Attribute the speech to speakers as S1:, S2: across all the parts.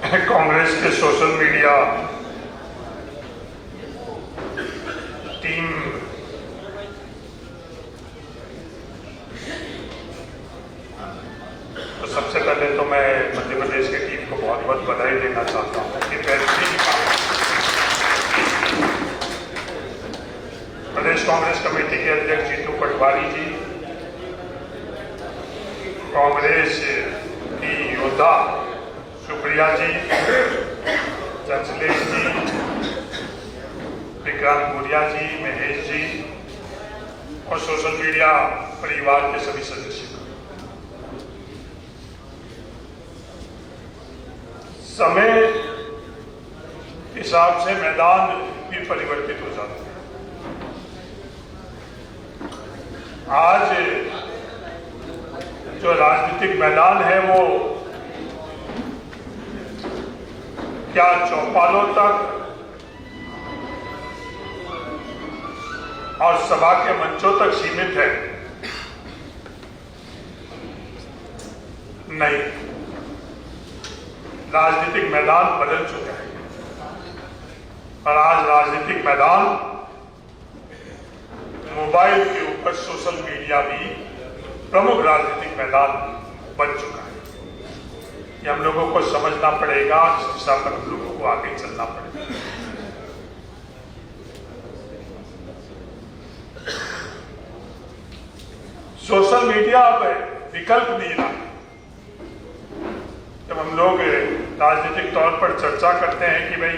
S1: कांग्रेस के social media team तो सबसे पहले तो मैं मध्य प्रदेश की टीम को बहुत बहुत बधाई देना चाहता हूँ कि प्रदेश कांग्रेस कमेटी के अध्यक्ष जीतू पटवारी जी, कांग्रेस की योद्धा सुप्रिया जी, चंचलेश जी, विक्रांत मुरिया जी, महेश जी और सोशल मीडिया परिवार के सभी सदस्य, समय हिसाब से मैदान भी परिवर्तित हो जाता है। आज जो राजनीतिक मैदान है वो क्या चौपालों तक और सभा के मंचों तक सीमित है? नहीं, राजनीतिक मैदान बदल चुका है और आज राजनीतिक मैदान मोबाइल के ऊपर सोशल मीडिया भी प्रमुख राजनीतिक मैदान बन चुका है। ये हम लोगों को समझना पड़ेगा, इस दिशा पर हम लोगों को आगे चलना पड़ेगा। सोशल मीडिया अब विकल्प नहीं रहा। जब हम लोग राजनीतिक तौर पर चर्चा करते हैं कि भाई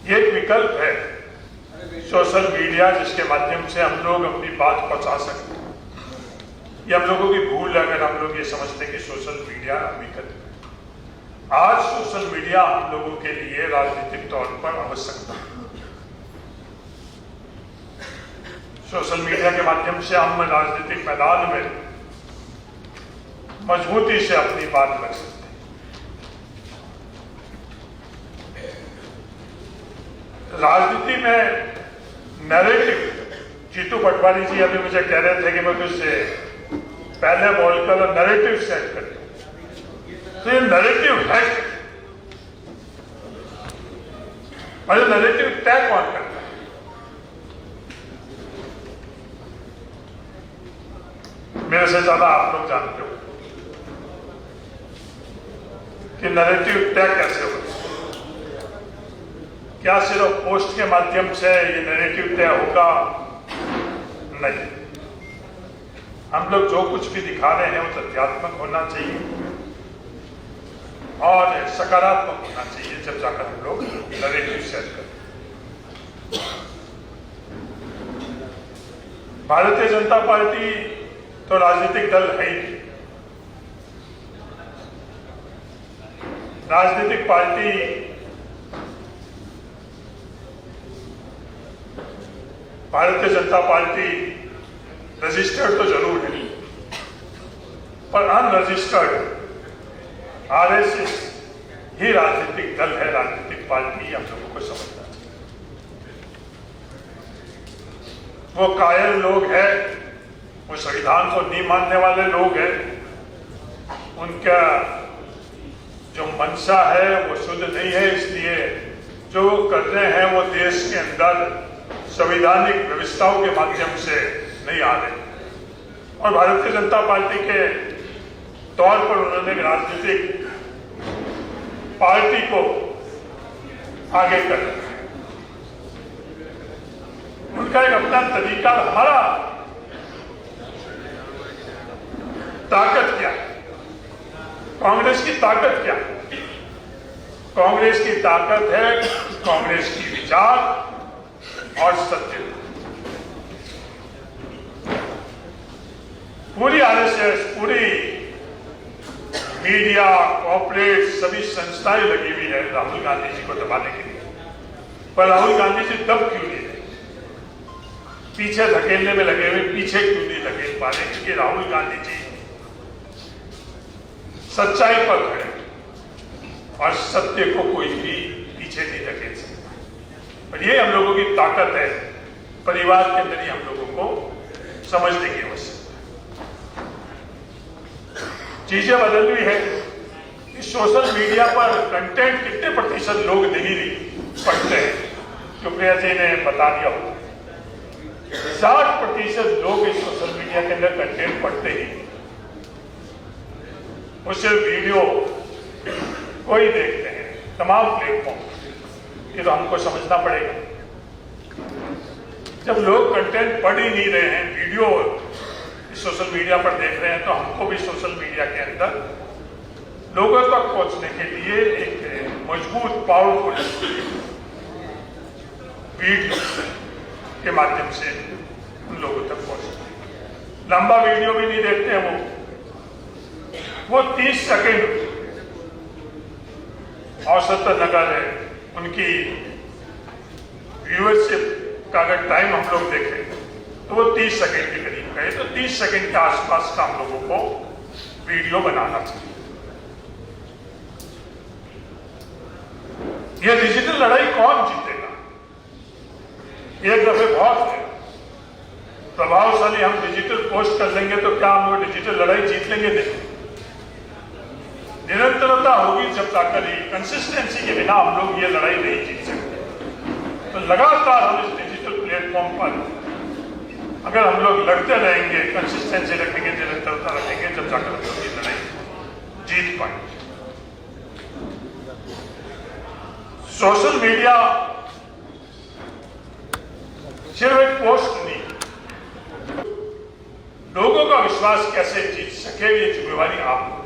S1: ये एक विकल्प है सोशल मीडिया जिसके माध्यम से हम लोग अपनी बात पहुंचा सकते हैं, ये हम लोगों की भूल है अगर हम लोग ये समझते हैं कि सोशल मीडिया विकल्प है। आज सोशल मीडिया हम लोगों के लिए राजनीतिक तौर पर आवश्यकता है। सोशल मीडिया के माध्यम से हम राजनीतिक मैदान में मजबूती से अपनी बात रख सकते हैं। राजनीति में नैरेटिव, जीतू पटवारी जी अभी मुझे कह रहे थे कि मैं कुछ पहले बोलकर और नैरेटिव सेट कर, तो ये नैरेटिव है और ये नैरेटिव तय कौन करता है? मेरे से ज्यादा आप लोग जानते हो कि नैरेटिव तय कैसे होता है। क्या सिर्फ पोस्ट के माध्यम से ये नैरेटिव तय होगा? नहीं, हम लोग जो कुछ भी दिखा रहे हैं वो तथ्यात्मक होना चाहिए और सकारात्मक होना चाहिए, जब जाकर हम लोग नैरेटिव सेट करें। भारतीय जनता पार्टी तो राजनीतिक दल है ही। राजनीतिक party Bharatiya Janata party registered तो जरूर है, पर अनरजिस्टर्ड आरएसएस ही राजनीतिक दल है, राजनीतिक पार्टी हम लोगों को समझना चाहिए। वो कायल लोग हैं, वो संविधान को नहीं मानने वाले लोग हैं, उनका जो मंशा है वो शुद्ध नहीं है, इसलिए जो कर रहे हैं वो देश के अंदर संवैधानिक व्यवस्थाओं के माध्यम से नहीं आ रहे। और भारतीय जनता पार्टी के तौर पर उन्होंने राजनीतिक पार्टी को आगे कर रखा है। उनका एक अपना तरीका, हमारा ताकत क्या है? कांग्रेस की ताकत क्या है? कांग्रेस की ताकत है कांग्रेस की विचार और सत्य। पूरी आरएसएस, पूरी मीडिया, कॉर्पोरेट सभी संस्थाएं लगी हुई है राहुल गांधी जी को दबाने के लिए, पर राहुल गांधी जी दब क्यों नहीं रहे? पीछे धकेलने में लगे हुए, पीछे क्यों नहीं धकेल पा रहे? क्योंकि राहुल गांधी जी सच्चाई पर खड़े और सत्य को कोई भी पीछे नहीं धकेल सकता। और ये हम लोगों की ताकत है, परिवार के अंदर ही हम लोगों को समझने की आवश्यकता है। चीजें बदल रही है, कि सोशल मीडिया पर कंटेंट कितने प्रतिशत लोग नहीं पढ़ते हैं। सुप्रिया जी ने बता दिया हो 60% लोग इस सोशल मीडिया के अंदर कंटेंट पढ़ते ही, उसे वीडियो कोई देखते हैं तमाम प्लेटफॉर्म। ये तो हमको समझना पड़ेगा। जब लोग कंटेंट पढ़ ही नहीं रहे हैं, वीडियो सोशल मीडिया पर देख रहे हैं, तो हमको भी सोशल मीडिया के अंदर लोगों तक पहुंचने के लिए एक मजबूत पावरफुल वीडियो के माध्यम से उन लोगों तक पहुंचना। लंबा वीडियो भी नहीं देखते हैं वो 30 सेकंड औसतन अगर उनकी व्यूअरशिप का अगर टाइम हम लोग देखें तो वो 30 सेकंड के करीब है। तो 30 सेकंड के आसपास का हम लोगों को वीडियो बनाना चाहिए। ये डिजिटल लड़ाई कौन जीतेगा? एक दफे बहुत प्रभावशाली हम डिजिटल पोस्ट कर लेंगे तो क्या हम लोग डिजिटल लड़ाई जीत लेंगे? नहीं। निरंतरता होगी जब ताकत ही, कंसिस्टेंसी के बिना हम लोग ये लड़ाई नहीं जीत सकते। तो लगातार हम इस डिजिटल प्लेटफॉर्म पर अगर हम लोग लड़ते रहेंगे, कंसिस्टेंसी रखेंगे, निरंतरता रखेंगे, जब जाकर हम लोग ये लड़ाई जीत पाएंगे। सोशल मीडिया सिर्फ एक पोस्ट नहीं, लोगों का विश्वास कैसे जीत सके ये जिम्मेवारी आप लोग।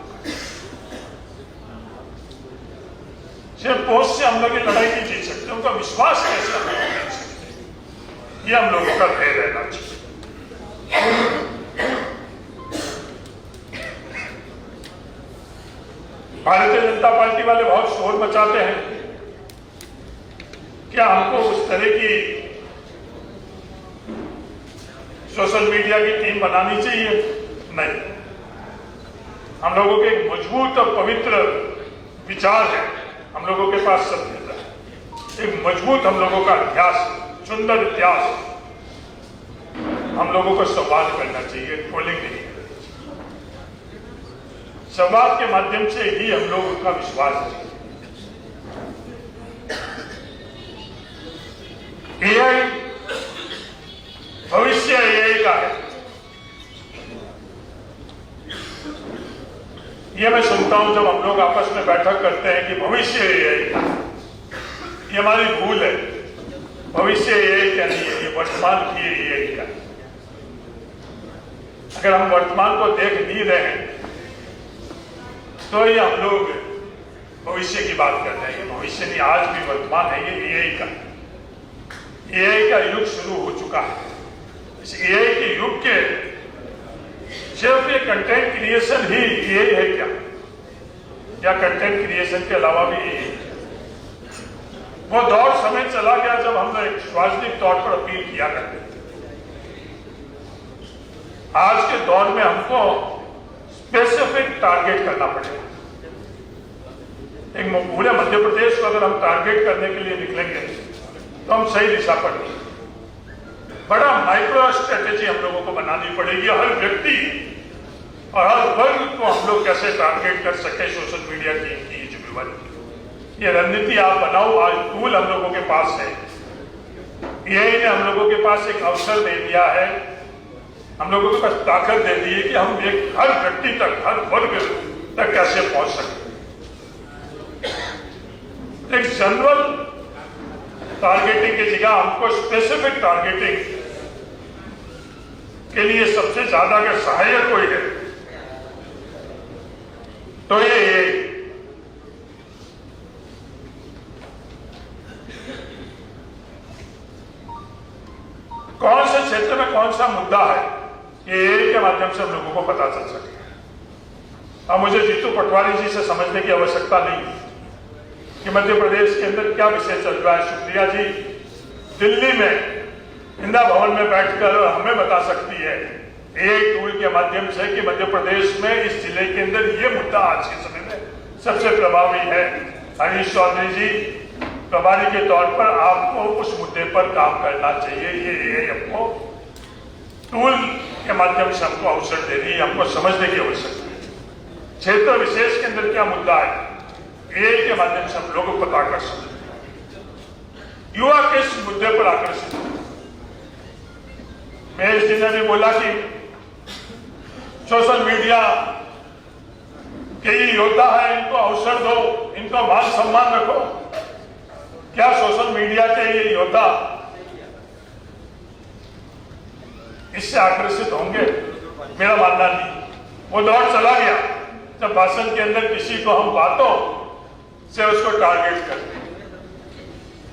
S1: सिर्फ पोस्ट से हम लोग ये लड़ाई नहीं जीत सकते, उनका विश्वास कैसे हम लोग जीत सकते, ये हम लोगों का ध्येय रहना चाहिए। भारतीय जनता पार्टी वाले बहुत शोर मचाते हैं, क्या हमको उस तरह की सोशल मीडिया की टीम बनानी चाहिए? नहीं। हम लोगों के एक मजबूत और पवित्र विचार है, हम लोगों के पास सभ्यता है, एक मजबूत हम लोगों का इतिहास, सुंदर इतिहास। हम लोगों को संवाद करना चाहिए, ट्रोलिंग नहीं करना चाहिए। संवाद के माध्यम से ही हम लोग उनका विश्वास जीतेंगे। एआई, भविष्य एआई का है, ये मैं सुनता हूं जब हम लोग आपस में बैठक करते हैं कि भविष्य एआई का। ये हमारी भूल है। भविष्य एआई का नहीं है, ये वर्तमान की एआई का। अगर हम वर्तमान को देख नहीं रहे हैं तो ये हम लोग भविष्य की बात कर रहे हैं। भविष्य नहीं, आज भी वर्तमान है, ये एआई का। एआई का युग शुरू हो चुका है। इस एआई के युग के सिर्फ ये कंटेंट क्रिएशन ही एआई है क्या? या कंटेंट क्रिएशन के अलावा भी एआई? वो दौर समय चला गया जब हम लोग सार्वजनिक तौर पर अपील किया करते थे। आज के दौर में हमको स्पेसिफिक टारगेट करना पड़ेगा। एक पूरे मध्य प्रदेश को अगर हम टारगेट करने के लिए निकलेंगे तो हम सही दिशा पर नहीं। बड़ा माइक्रो स्ट्रेटेजी हम लोगों को बनानी पड़ेगी। हर व्यक्ति और हर वर्ग को हम लोग कैसे टारगेट कर सके, सोशल मीडिया की जिम्मेवारी। ये रणनीति आप बनाओ। आज टूल हम लोगों के पास है, एआई ने हम लोगों के पास एक अवसर दे दिया है, हम लोगों के पास ताकत दे दी है कि हम एक हर व्यक्ति तक, हर वर्ग तक कैसे पहुंच सकते। एक जनरल टारगेटिंग की जगह हमको स्पेसिफिक टारगेटिंग के लिए सबसे ज्यादा अगर सहायक कोई है तो ये कौन से क्षेत्र में कौन सा मुद्दा है, ये एआई के माध्यम से हम लोगों को पता चल सके। अब मुझे जीतू पटवारी जी से समझने की आवश्यकता नहीं कि मध्य प्रदेश के अंदर क्या विषय चल रहा है। सुप्रिया जी दिल्ली में इंदिरा भवन में बैठकर हमें बता सकती है एआई टूल के माध्यम से कि मध्य प्रदेश में इस जिले के अंदर ये मुद्दा आज के समय में सबसे प्रभावी है। हरीश चौधरी जी प्रभारी के तौर पर आपको उस मुद्दे पर काम करना चाहिए। ये एआई हमको टूल के माध्यम से हमको अवसर दे रही है, हमको समझने की आवश्यकता है। क्षेत्र विशेष के अंदर क्या मुद्दा है, एआई के माध्यम से हम लोगों को आकर्षित करते हैं। युवा किस मुद्दे पर आकर्षित है? महेश जी ने भी बोला कि सोशल मीडिया के ये योद्धा है, इनको अवसर दो, इनको मान सम्मान रखो। क्या सोशल मीडिया के ये योद्धा इससे आकर्षित होंगे? मेरा मानना नहीं। वो दौर चला गया जब भाषण के अंदर किसी को हम बातों से उसको टारगेट करते हैं।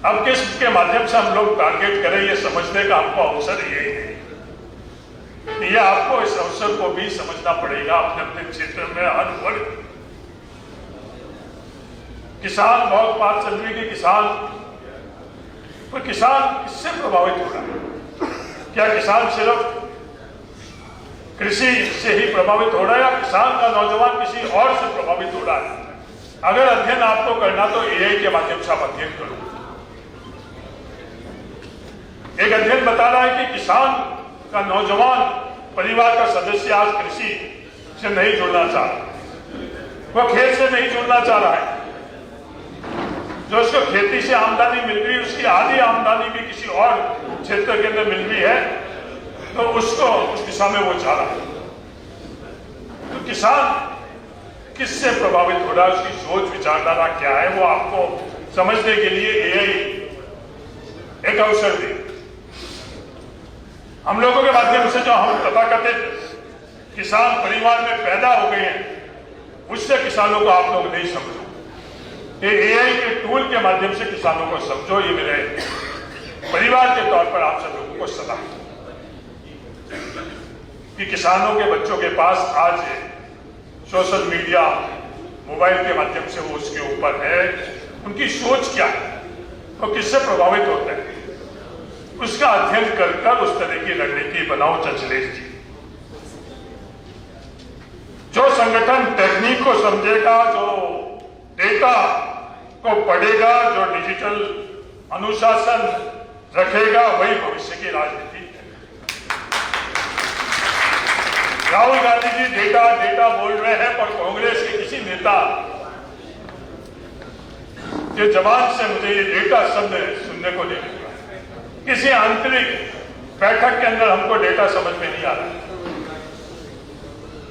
S1: अब किस के माध्यम से हम लोग टारगेट करें, ये समझने का हमको अवसर यही है। ये आपको इस अवसर को भी समझना पड़ेगा अपने अपने क्षेत्र में हर वर्ग। किसान, बहुत बात चल रही है किसान, पर किसान किससे प्रभावित हो रहा है? क्या किसान सिर्फ कृषि से ही प्रभावित हो रहा है या किसान का नौजवान किसी और से प्रभावित हो रहा है? अगर अध्ययन आपको करना तो एआई के माध्यम से आप अध्ययन करो। एक अध्ययन बता रहा है कि किसान का नौजवान परिवार का सदस्य आज कृषि से नहीं जुड़ना चाह रहा, वह खेत से नहीं जुड़ना चाह रहा है। जो उसको खेती से आमदनी मिल रही है, उसकी आधी आमदनी भी किसी और क्षेत्र के अंदर मिल रही है, तो उसको उस दिशा में वो चाह रहा है। तो किसान किससे प्रभावित हो रहा है, उसकी सोच विचारधारा क्या है, वो आपको समझने के लिए एआई एक अवसर दे। हम लोगों के माध्यम से जो हम तथाकथित किसान परिवार में पैदा हो गए हैं, उससे किसानों को आप लोग नहीं समझो। ये एआई के टूल के माध्यम से किसानों को समझो। ये मेरे परिवार के तौर पर आप सब लोगों को सलाह कि किसानों के बच्चों के पास आज सोशल मीडिया, मोबाइल के माध्यम से वो उसके ऊपर है, उनकी सोच क्या है, वो किससे प्रभावित होते हैं, उसका अध्ययन कर उस तरह की रणनीति बनाओ। चंचलेश जी, जो संगठन टेक्निक को समझेगा, जो डेटा को पढ़ेगा, जो डिजिटल अनुशासन रखेगा, वही भविष्य की राजनीति है। राहुल गांधी जी डेटा डेटा बोल रहे हैं, पर कांग्रेस के किसी नेता के जबान से मुझे ये डेटा शब्द सुनने को नहीं मिल रहा। किसी आंतरिक बैठक के अंदर हमको डेटा समझ में नहीं आ रहा।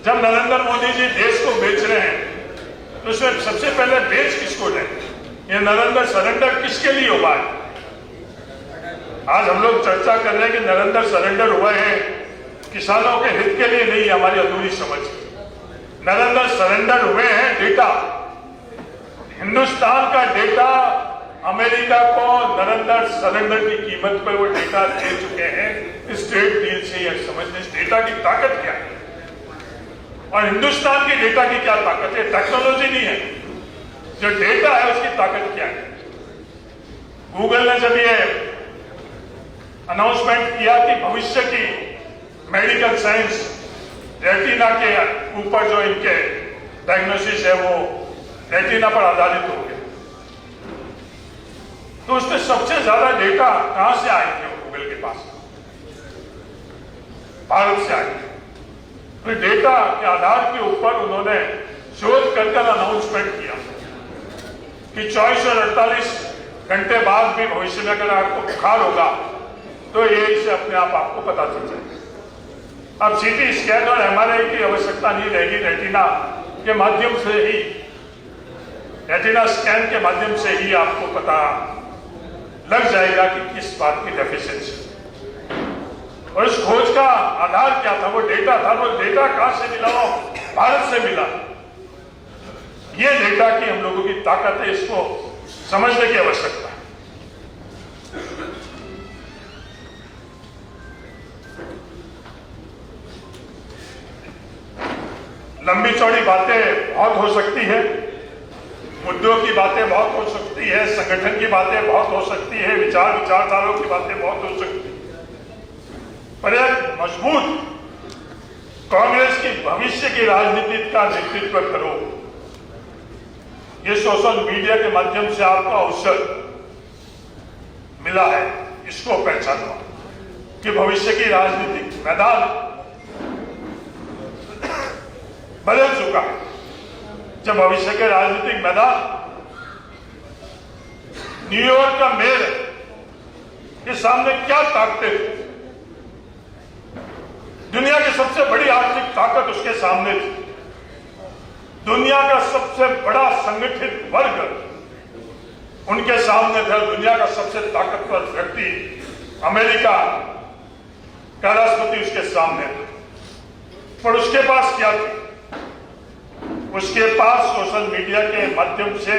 S1: जब नरेंद्र मोदी जी देश को बेच रहे हैं, तो उसमें सबसे पहले बेच किसको रहे? ये नरेंद्र सरेंडर किसके लिए हुआ है? आज हम लोग चर्चा कर रहे हैं कि नरेंद्र सरेंडर हुए हैं किसानों के हित के लिए नहीं, हमारी अधूरी समझ। नरेंद्र सरेंडर हुए हैं डेटा, हिंदुस्तान का डेटा अमेरिका को नरेंद्र सरेंडर की कीमत पर वो डेटा दे चुके हैं। इस ट्रेड डील से यह समझने इस डेटा की ताकत क्या है और हिंदुस्तान की डेटा की क्या ताकत है। टेक्नोलॉजी नहीं है, जो डेटा है उसकी ताकत क्या है। गूगल ने जब ये अनाउंसमेंट किया कि भविष्य की मेडिकल साइंस रेटिना के ऊपर जो इनके डायग्नोसिस है वो रेटिना पर आधारित हो गया, तो उसमें सबसे ज्यादा डेटा कहां से आए थे? गूगल के पास भारत से आए थे। तो डेटा के आधार के ऊपर उन्होंने शोध कर अनाउंसमेंट किया कि 24 और 48 घंटे बाद भी भविष्य में अगर आपको बुखार होगा तो ये इसे अपने आप आपको पता चल जाएगा। अब सीटी स्कैन और एमआरआई की आवश्यकता नहीं रहेगी। रेटिना के माध्यम से ही, रेटिना स्कैन के माध्यम से ही आपको पता लग जाएगा कि किस बात की डेफिशिएंसी। और इस खोज का आधार क्या था? वो डेटा था। वो डेटा कहां से मिला? वो भारत से मिला। ये डेटा की हम लोगों की ताकत है, इसको समझने की आवश्यकता है। लंबी चौड़ी बातें बहुत हो सकती है, मुद्दों की बातें बहुत हो सकती है, संगठन की बातें बहुत हो सकती है, विचारधाराओं की बातें बहुत हो सकती है, पर एक मजबूत कांग्रेस की भविष्य की राजनीति का नेतृत्व करो। ये सोशल मीडिया के माध्यम से आपको अवसर मिला है, इसको पहचानो कि भविष्य की राजनीतिक मैदान बदल चुका है। जब भविष्य के राजनीतिक मैदान न्यूयॉर्क का मेयर के सामने क्या ताकतें, दुनिया की सबसे बड़ी आर्थिक ताकत उसके सामने थी, दुनिया का सबसे बड़ा संगठित वर्ग उनके सामने था, दुनिया का सबसे ताकतवर व्यक्ति अमेरिका का राष्ट्रपति उसके सामने था। पर उसके पास क्या थी? उसके पास सोशल मीडिया के माध्यम से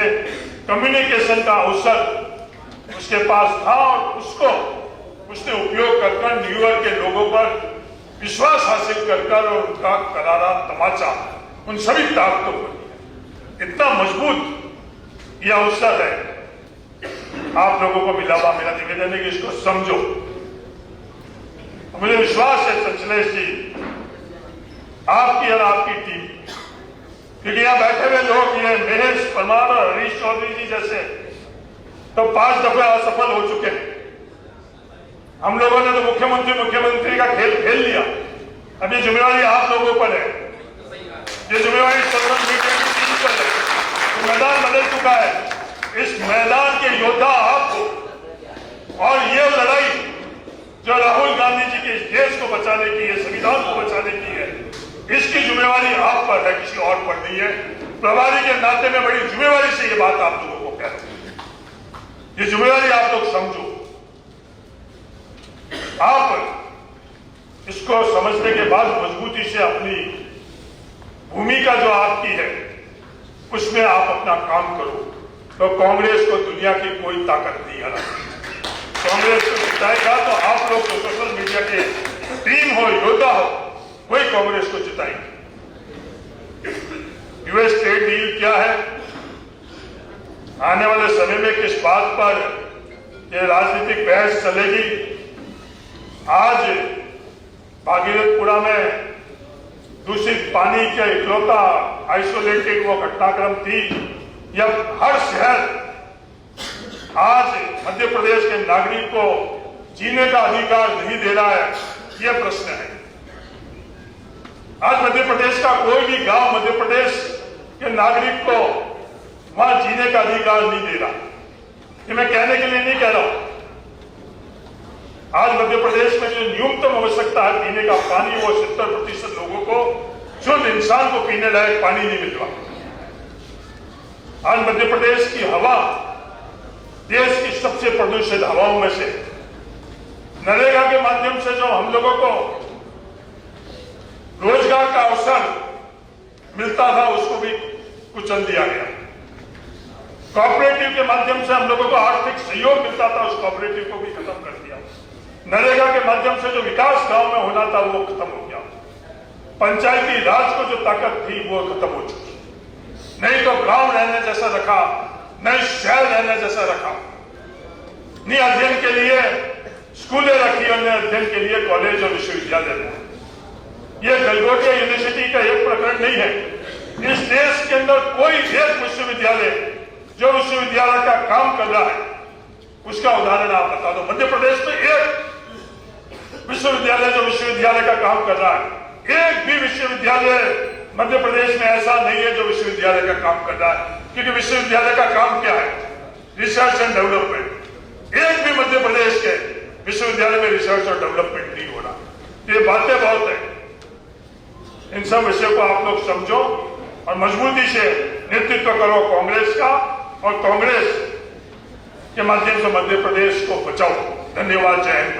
S1: कम्युनिकेशन का अवसर उसके पास था और उसको उसने उपयोग कर न्यूयॉर्क के लोगों पर विश्वास हासिल कर और उनका करारा तमाचा उन सभी ताकतों को इतना मजबूत यह अवसर है, आप लोगों को मिला हुआ मेरा निवेदन है कि इसको समझो। मुझे विश्वास है संश्लेष जी, आपकी और आपकी टीम, क्योंकि यहां बैठे हुए लोग ये महेश परमार और हरीश चौधरी जी जैसे तो 5 दफे असफल हो चुके हैं। हम लोगों ने तो मुख्यमंत्री का खेल खेल लिया। अब ये जिम्मेवारी आप लोगों पर है, ये जिम्मेवारी सोशल मीडिया की टीम पर है। तो मैदान बदल चुका है, इस मैदान के योद्धा आपको, और ये लड़ाई जो राहुल गांधी जी के इस देश को बचाने की है, संविधान को बचाने की है, इसकी जिम्मेवारी आप पर है, किसी और पर नहीं है। प्रभारी के नाते में बड़ी जिम्मेवारी से ये बात आप लोगों को कह रहा हूं, ये जिम्मेवारी आप लोग समझो। आप इसको समझने के बाद मजबूती से अपनी भूमिका जो आपकी है उसमें आप अपना काम करो, तो कांग्रेस को दुनिया की कोई ताकत नहीं हरा। कांग्रेस को जिताएगा तो आप लोग जो सोशल मीडिया के टीम हो, योद्धा हो, वही कांग्रेस को जिताएंगे। यूएस ट्रेड डील क्या है, आने वाले समय में किस बात पर यह राजनीतिक बहस चलेगी। आज भागीरथपुरा में दूषित पानी के इकलौता आइसोलेटेड वो घटनाक्रम थी, जब हर शहर आज मध्य प्रदेश के नागरिक को जीने का अधिकार नहीं दे रहा है, यह प्रश्न है। आज मध्य प्रदेश का कोई भी गांव मध्य प्रदेश के नागरिक को वहां जीने का अधिकार नहीं दे रहा। ये मैं कहने के लिए नहीं कह रहा हूं। आज मध्य प्रदेश में जो न्यूनतम आवश्यकता है पीने का पानी, वो 70% लोगों को, शुद्ध इंसान को पीने लायक पानी नहीं मिल रहा। आज मध्य प्रदेश की हवा देश की सबसे प्रदूषित हवाओं में से। नरेगा के माध्यम से जो हम लोगों को रोजगार का अवसर मिलता था उसको भी कुचल दिया गया। कोऑपरेटिव के माध्यम से हम लोगों को आर्थिक सहयोग मिलता था, उस कोऑपरेटिव को भी खत्म कर दिया। नरेगा के माध्यम से जो विकास गांव में होना था वो खत्म हो गया। पंचायती राज को जो ताकत थी वो खत्म हो चुकी। नहीं तो गांव रहने जैसा रखा, नहीं शहर रहने जैसा रखा, नहीं अध्ययन के लिए स्कूलें रखी और अध्ययन के लिए कॉलेज और विश्वविद्यालय रखे। ये गलगोटिया यूनिवर्सिटी का एक प्रकरण नहीं है। इस देश के अंदर कोई एक विश्वविद्यालय जो विश्वविद्यालय का काम कर रहा है उसका उदाहरण आप बता दो। मध्य प्रदेश में एक विश्वविद्यालय जो विश्वविद्यालय का काम कर रहा है, एक भी विश्वविद्यालय मध्य प्रदेश में ऐसा नहीं है जो विश्वविद्यालय का काम कर रहा है। क्योंकि विश्वविद्यालय का काम क्या है? Research and development. एक भी मध्य प्रदेश के विश्वविद्यालय में रिसर्च और डेवलपमेंट नहीं हो रहा। ये बातें बहुत है। इन सब विषयों को आप लोग समझो और मजबूती से नेतृत्व करो कांग्रेस का, और कांग्रेस के माध्यम से मध्य प्रदेश को बचाओ। धन्यवाद। जय हिंद।